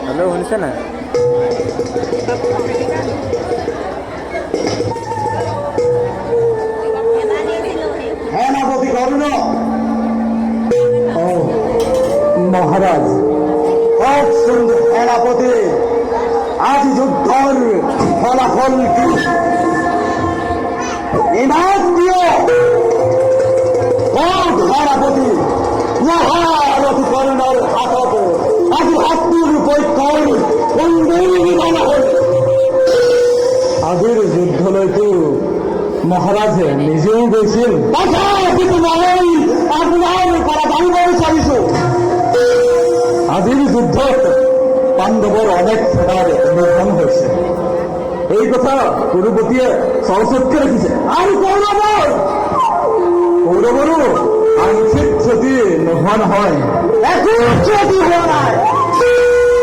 Hello, শুনিছে না? সেনাপতি কর্ণ, ও মহারাজ, খুব সুন্দর সেনাপতি। আজ যুদ্ধর ফলাফল কি? সেনাপতি মহারথী কর্ণর হাতত আজ হাতুর পৈক্ষণ আজিৰ যুদ্ধলৈতো মহাৰাজে নিজেও গৈছিল। কিন্তু মই আপোনাৰ পৰা জানিব বিচাৰিছো, আজিৰ যুদ্ধত পাণ্ডৱৰ অনেক সেনাৰ নিধন হৈছে। এই কথা কুৰুপতিয়ে চৌচতকে ৰাখিছে। আৰু কৌৰৱৰো আংশিক ক্ষতি নোহোৱা নহয়। একো ক্ষতি হোৱা নাই।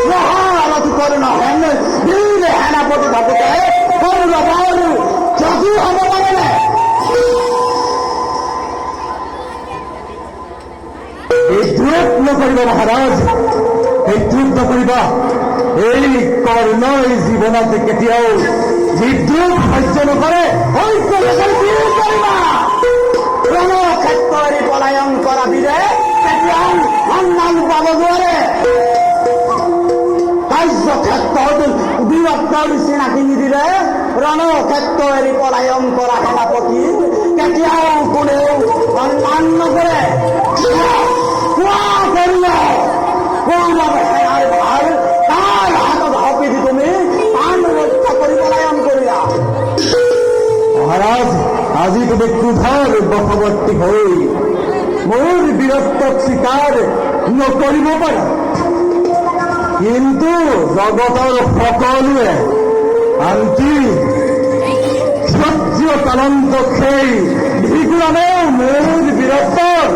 মহাৰথী কৰ্ণ বীৰ সেনাপতি ভাবোতে কৌৰৱৰ ক্ষতি হ'ব পাৰে। বিদ্ৰোহ নকৰিব মহাৰাজ, বিদ্ৰোহ নকৰিব। এই কৰ্ণই জীৱনত কেতিয়াও বিদ্ৰোহ সহ্য নকৰে। ক্ষেত্ৰত পলায়ন কৰা বীৰে কেতিয়াও সন্মান পাব নোৱাৰে। কাৰ্যক্ষেত্ৰত বীৰত্বৰ চিনাকি নিদিলে ৰণক্ষেত্ৰ এৰি পলায়ন কৰা সেনাপতি কেতিয়াও কোনেও সন্মান নকৰে। কৌৰৱ সেনাৰ ভাৰ তাৰ হাতত সঁপি দি তুমি প্ৰাণ ৰক্ষা কৰি পলায়ন কৰিলা। মহাৰাজ, আজি তুমি ক্ৰোধৰ বশৱৰ্তী হৈ মোৰ বীৰত্বক স্বীকাৰ নকৰিব পাৰা, কিন্তু জগতৰ সকলোৱে আনকি ক্ষত্ৰিয় তালন্তক সেই ভিগুৰামেও মোৰ বীৰত্বক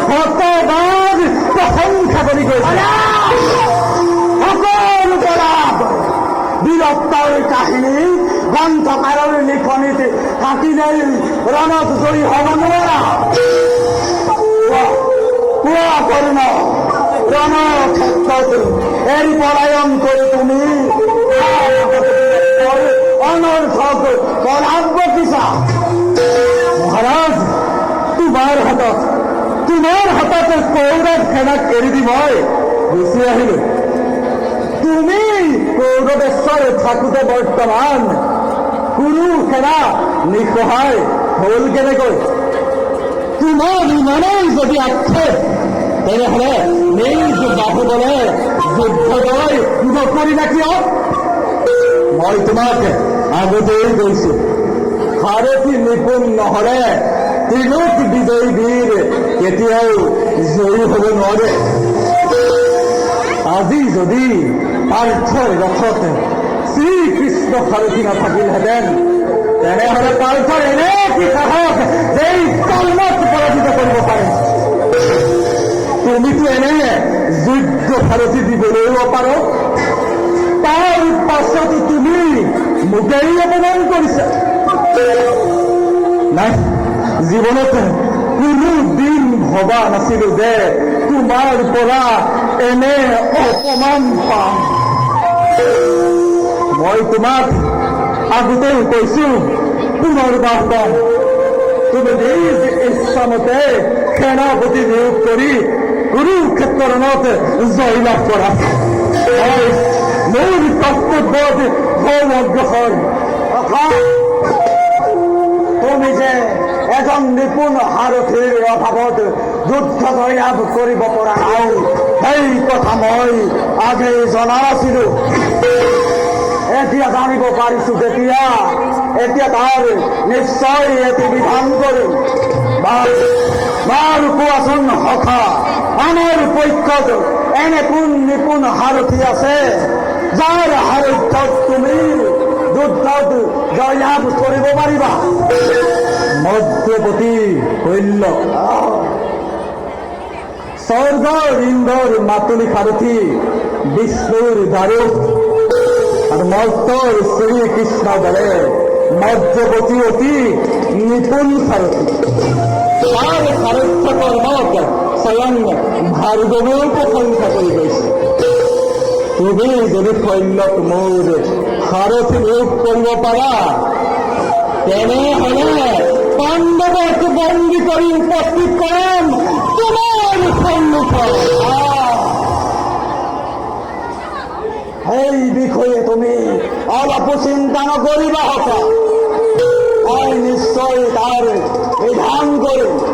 শতবাৰ প্ৰশংসা কৰি গৈছে। সকলো পৰাগ বীৰত্বৰ কাহিনী গ্ৰন্থকাৰৰ লিখনিত থাকিলেই ৰণত জয়ী হ'ব নোৱাৰা। কোৱা কৰ্ণ, ৰণক্ষেত্ৰত এৰি পলায়ন কৰি তুমি অনৰ্থক পলাব বকিছা। মহাৰাজ, তোমাৰ হাতত কৌৰৱ সেনাক এৰি দি মই গুচি আহিলো। তুমি কৌৰৱেশ্বৰ থাকোতে বৰ্তমান কুৰু সেনা নিসহায় হল কেনেকৈ? তোমাৰ ইমানেই যদি আক্ষেপ, তেনেহলে নিজ বাহুবলে যুদ্ধ জয় নকৰিলা কিয়? মই তোমাক আগতেই কৈছো, সাৰথী নিপুণ নহলে তিনিক বিজয়ী বীৰ কেতিয়াও জয়ী হব নোৱাৰে। আজি যদি পাৰ্থৰ ৰথত শ্ৰীকৃষ্ণ সাৰথী নাথাকিলহেঁতেন, তেনেহলে পাৰ্থৰ এনে কি সাহস যে এই কৰ্মক পৰাজিত কৰিব পাৰে? তুমিতো এনে যোগ্য সাৰথী দিবলৈও পাৰো, তাৰ পাছতো তুমি মোকেই অপমান কৰিছা। নাই, জীৱনত কোনো দিন ভবা নাছিলো যে তোমাৰ পৰা এনে অপমান পাম। মই তোমাক আগতেও কৈছো, পুনৰবাৰ কম, তুমি নিজ ইচ্ছামতে সেনাপতি নিয়োগ কৰি কুৰুক্ষেত্ৰ ৰণত জয়লাভ কৰা। মোৰ কৰ্তব্যত হল অগ্ৰসৰ। তুমি যে এজন নিপুণ সাৰথীৰ অভাৱত যুদ্ধ জয়লাভ কৰিব পৰা নাই, সেই কথা মই আগেই জনা নাছিলো। এতিয়া জানিব পাৰিছো যেতিয়া, এতিয়া তাৰ নিশ্চয় এটি বিধান কৰিম। বাৰু কোৱাচোন সখা, আমাৰ পক্ষত এনে কোন নিপুণ সাৰথী আছে যাৰ সাৰথ্যত তুমি যুদ্ধত জয়লাভ কৰিব পাৰিবা? মধ্যপতি শৈল্য, স্বৰ্গৰ ইন্দ্ৰৰ মাতুলি সাৰথী বিষ্ণুৰ দাৰুক আৰু মৰ্তৰ শ্ৰীকৃষ্ণ দৰে মধ্যপতি অতি নিপুণ সাৰথী। তাৰ সাৰথ্য কৰ্মক স্বয়ং ভাৰ্গৱেও প্ৰশংসা কৰি গৈছে। তুমি যদি শৈল্যত মোৰ সাৰথি নিয়োগ কৰিব পাৰা, তেনেহলে পাণ্ডৱক বন্দী কৰি উপস্থিত কৰাম তোমাৰ সন্মুখত। সেই বিষয়ে তুমি অলপো চিন্তা নকৰিবা হতা। মই নিশ্চয় তাৰ বিধান কৰিম।